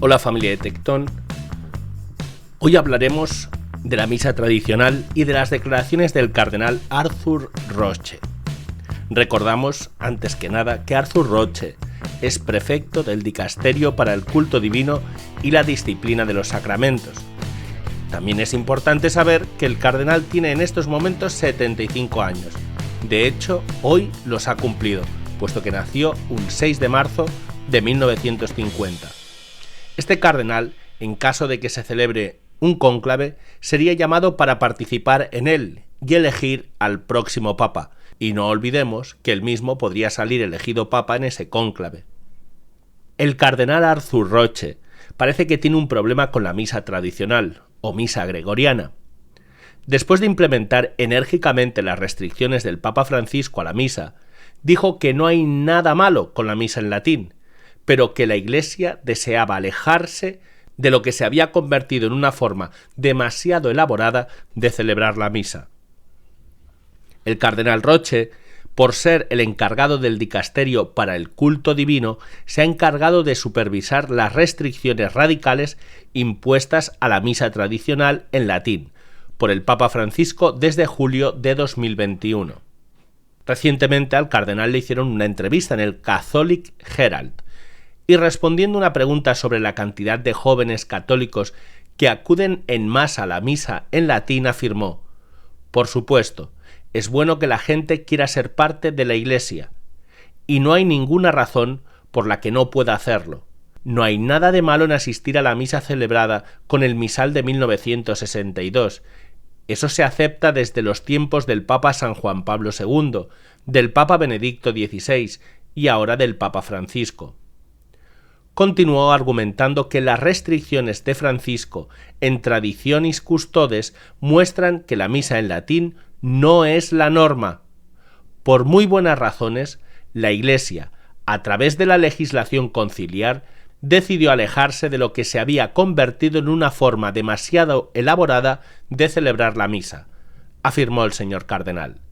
Hola familia de Tectón. Hoy hablaremos de la misa tradicional y de las declaraciones del cardenal Arthur Roche. Recordamos, antes que nada, que Arthur Roche es prefecto del Dicasterio para el Culto Divino y la Disciplina de los Sacramentos. También es importante saber que el cardenal tiene en estos momentos 75 años. De hecho, hoy los ha cumplido, puesto que nació un 6 de marzo de 1950. Este cardenal, en caso de que se celebre un cónclave, sería llamado para participar en él y elegir al próximo papa, y no olvidemos que él mismo podría salir elegido papa en ese cónclave. El cardenal Arthur Roche parece que tiene un problema con la misa tradicional, o misa gregoriana. Después de implementar enérgicamente las restricciones del Papa Francisco a la misa, dijo que no hay nada malo con la misa en latín, pero que la Iglesia deseaba alejarse de lo que se había convertido en una forma demasiado elaborada de celebrar la misa. El cardenal Roche, por ser el encargado del dicasterio para el culto divino, se ha encargado de supervisar las restricciones radicales impuestas a la misa tradicional en latín por el Papa Francisco desde julio de 2021. Recientemente al cardenal le hicieron una entrevista en el Catholic Herald, y respondiendo a una pregunta sobre la cantidad de jóvenes católicos que acuden en masa a la misa en latín, afirmó: «Por supuesto, es bueno que la gente quiera ser parte de la Iglesia, y no hay ninguna razón por la que no pueda hacerlo. No hay nada de malo en asistir a la misa celebrada con el misal de 1962. Eso se acepta desde los tiempos del Papa San Juan Pablo II, del Papa Benedicto XVI y ahora del Papa Francisco». Continuó argumentando que las restricciones de Francisco en Traditionis Custodes muestran que la misa en latín no es la norma. Por muy buenas razones, la Iglesia, a través de la legislación conciliar, decidió alejarse de lo que se había convertido en una forma demasiado elaborada de celebrar la misa, afirmó el señor cardenal.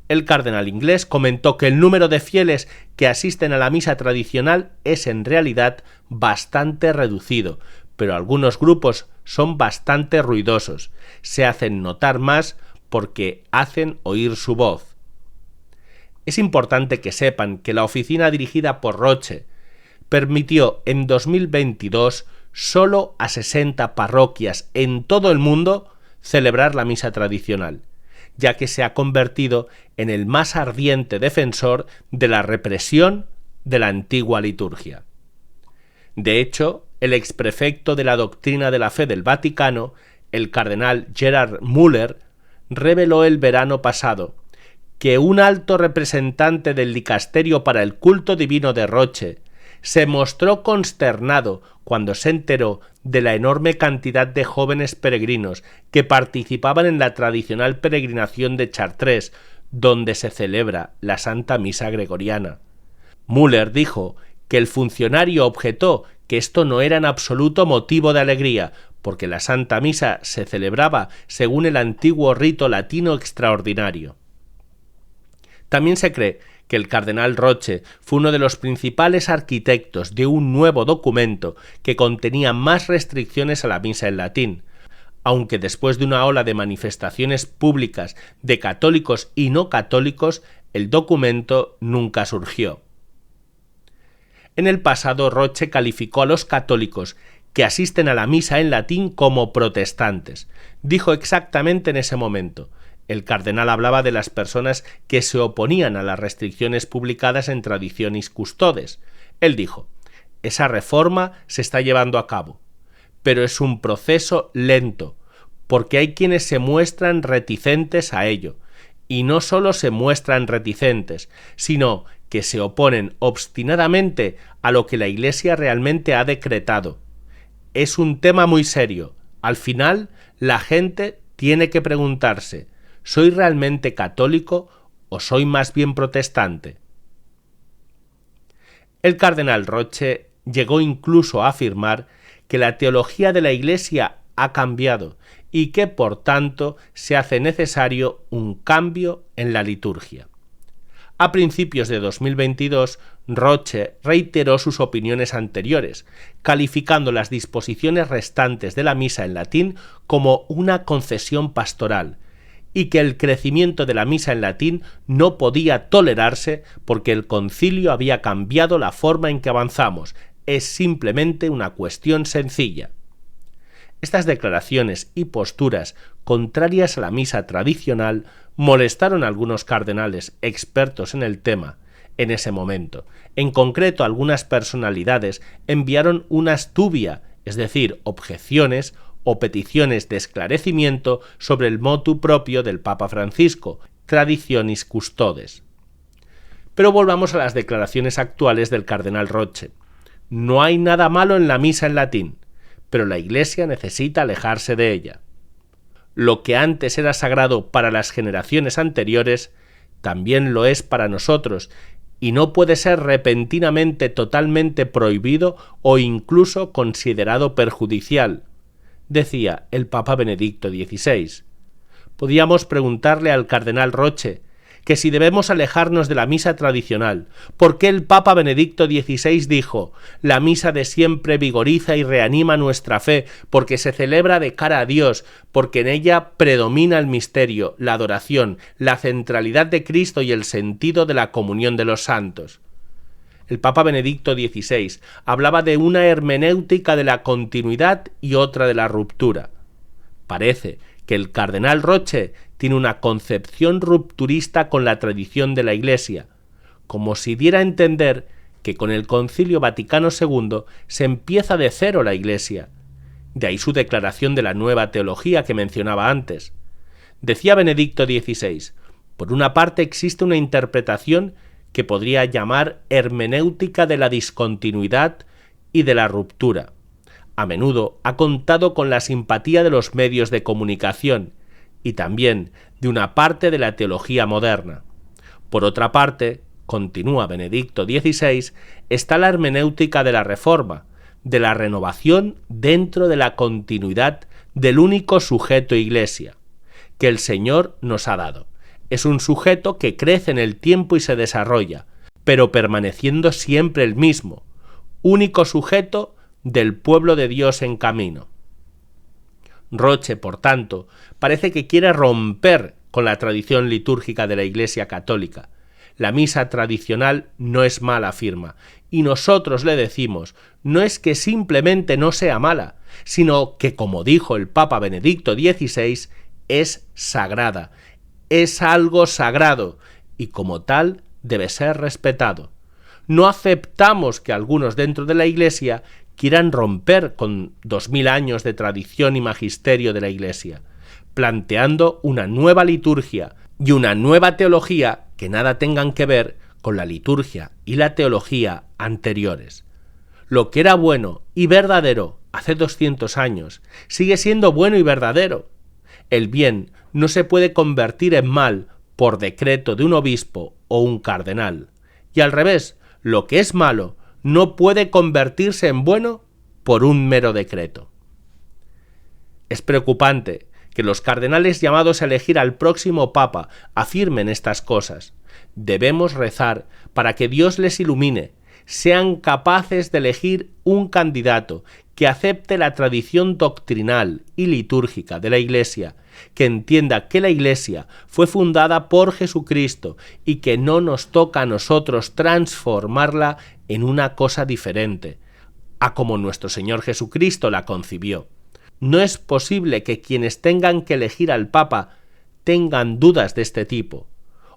El cardenal inglés comentó que el número de fieles que asisten a la misa tradicional es en realidad bastante reducido, pero algunos grupos son bastante ruidosos, se hacen notar más porque hacen oír su voz. Es importante que sepan que la oficina dirigida por Roche permitió en 2022 solo a 60 parroquias en todo el mundo celebrar la misa tradicional, ya que se ha convertido en el más ardiente defensor de la represión de la antigua liturgia. De hecho, el exprefecto de la doctrina de la fe del Vaticano, el cardenal Gerhard Müller, reveló el verano pasado que un alto representante del dicasterio para el culto divino de Roche se mostró consternado cuando se enteró de la enorme cantidad de jóvenes peregrinos que participaban en la tradicional peregrinación de Chartres, donde se celebra la Santa Misa Gregoriana. Müller dijo que el funcionario objetó que esto no era en absoluto motivo de alegría, porque la Santa Misa se celebraba según el antiguo rito latino extraordinario. También se cree que el cardenal Roche fue uno de los principales arquitectos de un nuevo documento que contenía más restricciones a la misa en latín, aunque después de una ola de manifestaciones públicas de católicos y no católicos, el documento nunca surgió. En el pasado, Roche calificó a los católicos que asisten a la misa en latín como protestantes. Dijo exactamente en ese momento: el cardenal hablaba de las personas que se oponían a las restricciones publicadas en Traditionis Custodes. Él dijo: esa reforma se está llevando a cabo, pero es un proceso lento, porque hay quienes se muestran reticentes a ello, y no solo se muestran reticentes, sino que se oponen obstinadamente a lo que la Iglesia realmente ha decretado. Es un tema muy serio. Al final, la gente tiene que preguntarse: ¿soy realmente católico o soy más bien protestante? El cardenal Roche llegó incluso a afirmar que la teología de la Iglesia ha cambiado y que, por tanto, se hace necesario un cambio en la liturgia. A principios de 2022, Roche reiteró sus opiniones anteriores, calificando las disposiciones restantes de la misa en latín como una concesión pastoral, y que el crecimiento de la misa en latín no podía tolerarse porque el concilio había cambiado la forma en que avanzamos. Es simplemente una cuestión sencilla. Estas declaraciones y posturas contrarias a la misa tradicional molestaron a algunos cardenales expertos en el tema en ese momento. En concreto, algunas personalidades enviaron una stuvia, es decir, objeciones o peticiones de esclarecimiento sobre el motu propio del Papa Francisco, Traditionis Custodes. Pero volvamos a las declaraciones actuales del cardenal Roche. No hay nada malo en la misa en latín, pero la Iglesia necesita alejarse de ella. Lo que antes era sagrado para las generaciones anteriores, también lo es para nosotros, y no puede ser repentinamente totalmente prohibido o incluso considerado perjudicial, decía el Papa Benedicto XVI. Podíamos preguntarle al cardenal Roche que si debemos alejarnos de la misa tradicional, ¿por qué el Papa Benedicto XVI dijo: la misa de siempre vigoriza y reanima nuestra fe, porque se celebra de cara a Dios, porque en ella predomina el misterio, la adoración, la centralidad de Cristo y el sentido de la comunión de los santos? El Papa Benedicto XVI hablaba de una hermenéutica de la continuidad y otra de la ruptura. Parece que el cardenal Roche tiene una concepción rupturista con la tradición de la Iglesia, como si diera a entender que con el Concilio Vaticano II se empieza de cero la Iglesia. De ahí su declaración de la nueva teología que mencionaba antes. Decía Benedicto XVI, por una parte existe una interpretación que podría llamar hermenéutica de la discontinuidad y de la ruptura. A menudo ha contado con la simpatía de los medios de comunicación y también de una parte de la teología moderna. Por otra parte, continúa Benedicto XVI, está la hermenéutica de la Reforma, de la renovación dentro de la continuidad del único sujeto Iglesia, que el Señor nos ha dado. Es un sujeto que crece en el tiempo y se desarrolla, pero permaneciendo siempre el mismo, único sujeto del pueblo de Dios en camino. Roche, por tanto, parece que quiere romper con la tradición litúrgica de la Iglesia católica. La misa tradicional no es mala, afirma, y nosotros le decimos, no es que simplemente no sea mala, sino que, como dijo el Papa Benedicto XVI, es sagrada, es algo sagrado, y como tal debe ser respetado. No aceptamos que algunos dentro de la Iglesia quieran romper con 2000 años de tradición y magisterio de la Iglesia, planteando una nueva liturgia y una nueva teología que nada tengan que ver con la liturgia y la teología anteriores. Lo que era bueno y verdadero hace 200 años sigue siendo bueno y verdadero. El bien no se puede convertir en mal por decreto de un obispo o un cardenal. Y al revés, lo que es malo no puede convertirse en bueno por un mero decreto. Es preocupante que los cardenales llamados a elegir al próximo Papa afirmen estas cosas. Debemos rezar para que Dios les ilumine, sean capaces de elegir un candidato que acepte la tradición doctrinal y litúrgica de la Iglesia, que entienda que la Iglesia fue fundada por Jesucristo y que no nos toca a nosotros transformarla en una cosa diferente, a como nuestro Señor Jesucristo la concibió. No es posible que quienes tengan que elegir al Papa tengan dudas de este tipo.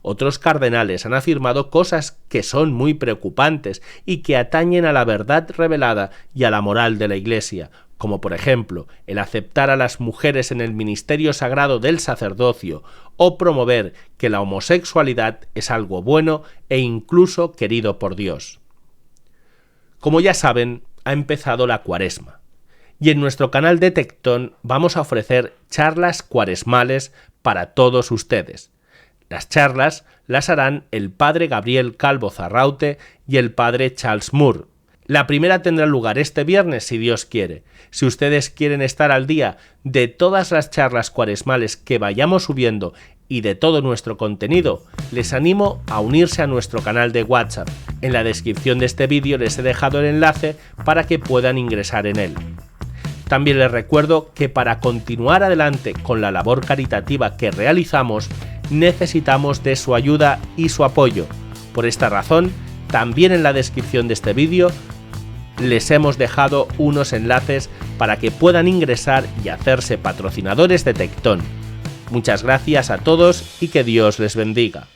Otros cardenales han afirmado cosas que son muy preocupantes y que atañen a la verdad revelada y a la moral de la Iglesia, como por ejemplo el aceptar a las mujeres en el ministerio sagrado del sacerdocio o promover que la homosexualidad es algo bueno e incluso querido por Dios. Como ya saben, ha empezado la Cuaresma, y en nuestro canal de Tectón vamos a ofrecer charlas cuaresmales para todos ustedes. Las charlas las harán el padre Gabriel Calvo Zarraute y el padre Charles Moore. La primera tendrá lugar este viernes, si Dios quiere. Si ustedes quieren estar al día de todas las charlas cuaresmales que vayamos subiendo y de todo nuestro contenido, les animo a unirse a nuestro canal de WhatsApp. En la descripción de este vídeo les he dejado el enlace para que puedan ingresar en él. También les recuerdo que para continuar adelante con la labor caritativa que realizamos, necesitamos de su ayuda y su apoyo. Por esta razón, también en la descripción de este vídeo les hemos dejado unos enlaces para que puedan ingresar y hacerse patrocinadores de Tecton. Muchas gracias a todos y que Dios les bendiga.